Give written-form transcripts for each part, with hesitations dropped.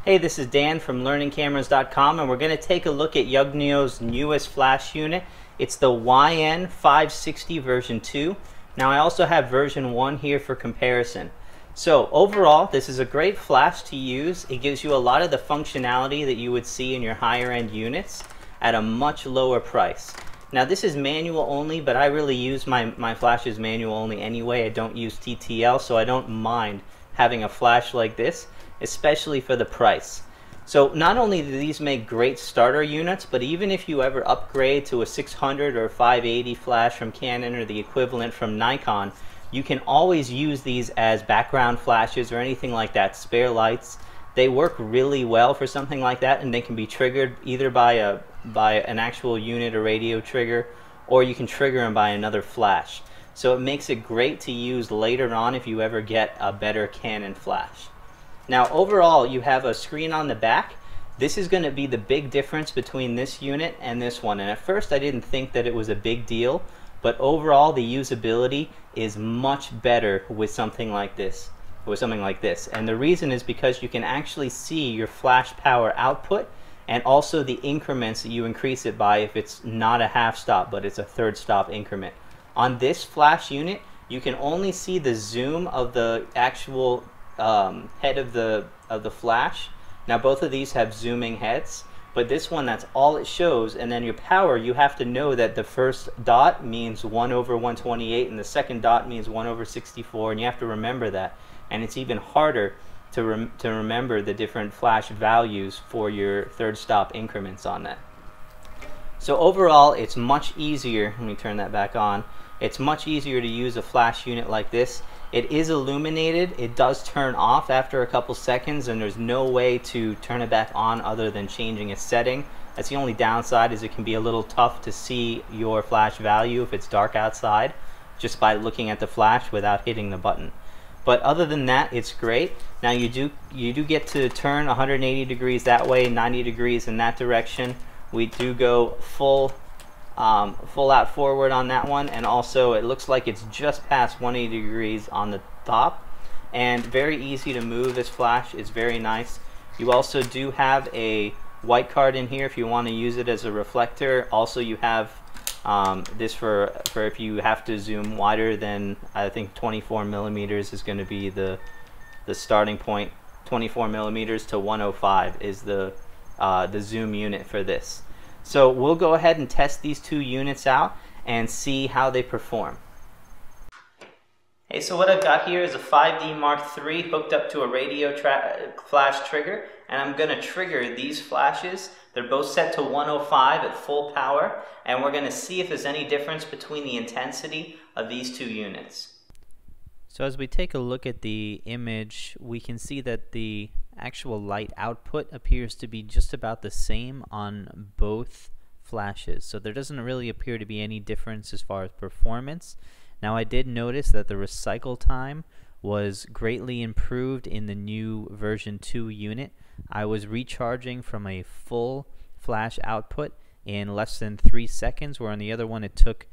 Hey, this is Dan from learningcameras.com, and we're going to take a look at Yongnuo's newest flash unit. It's the YN-560 version 2. Now I also have version 1 here for comparison. So overall, this is a great flash to use. It gives you a lot of the functionality that you would see in your higher end units at a much lower price. Now this is manual only, but I really use my flashes manual only anyway. I don't use TTL, so I don't mind having a flash like this, especially for the price. So not only do these make great starter units, but even if you ever upgrade to a 600 or 580 flash from Canon or the equivalent from Nikon, you can always use these as background flashes or anything like that, spare lights. They work really well for something like that, and they can be triggered either by an actual unit or radio trigger, or you can trigger them by another flash. So it makes it great to use later on if you ever get a better Canon flash. Now overall, you have a screen on the back. This is going to be the big difference between this unit and this one, and at first I didn't think that it was a big deal, but overall the usability is much better with something like this. And the reason is because you can actually see your flash power output and also the increments that you increase it by if it's not a half stop but it's a third stop increment. On this flash unit, you can only see the zoom of the actual head of the flash. Now both of these have zooming heads, but this one, that's all it shows. And then your power, you have to know that the first dot means 1 over 128 and the second dot means 1 over 64, and you have to remember that. And it's even harder to remember the different flash values for your third stop increments on that. So overall, it's much easier. Let me turn that back on. It's much easier to use a flash unit like this. It is illuminated. It does turn off after a couple seconds, and there's no way to turn it back on other than changing its setting. That's the only downside, is it can be a little tough to see your flash value if it's dark outside just by looking at the flash without hitting the button. But other than that, it's great. Now you do get to turn 180 degrees that way, 90 degrees in that direction. We do go full out forward on that one, and also it looks like it's just past 180 degrees on the top, and very easy to move. This flash is very nice. You also do have a white card in here if you want to use it as a reflector. Also you have this for if you have to zoom wider than, I think 24 millimeters is going to be the starting point. 24 millimeters to 105 is the zoom unit for this. So we'll go ahead and test these two units out and see how they perform. Hey, so what I've got here is a 5D Mark III hooked up to a radio flash trigger, and I'm going to trigger these flashes. They're both set to 105 at full power, and we're going to see if there's any difference between the intensity of these two units. So as we take a look at the image, we can see that the actual light output appears to be just about the same on both flashes. So there doesn't really appear to be any difference as far as performance. Now I did notice that the recycle time was greatly improved in the new version 2 unit. I was recharging from a full flash output in less than 3 seconds, where on the other one it took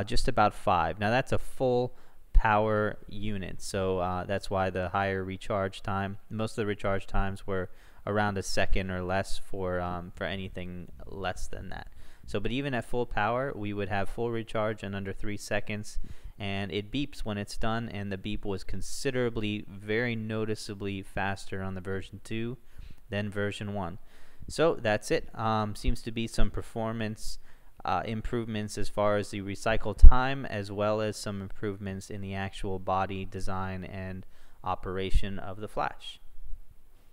just about 5. Now that's a full power unit, so that's why the higher recharge time. Most of the recharge times were around a second or less for anything less than that. So but even at full power, we would have full recharge in under 3 seconds, and it beeps when it's done, and the beep was considerably, very noticeably faster on the version 2 than version 1. So that's it. Seems to be some performance improvements as far as the recycle time, as well as some improvements in the actual body design and operation of the flash.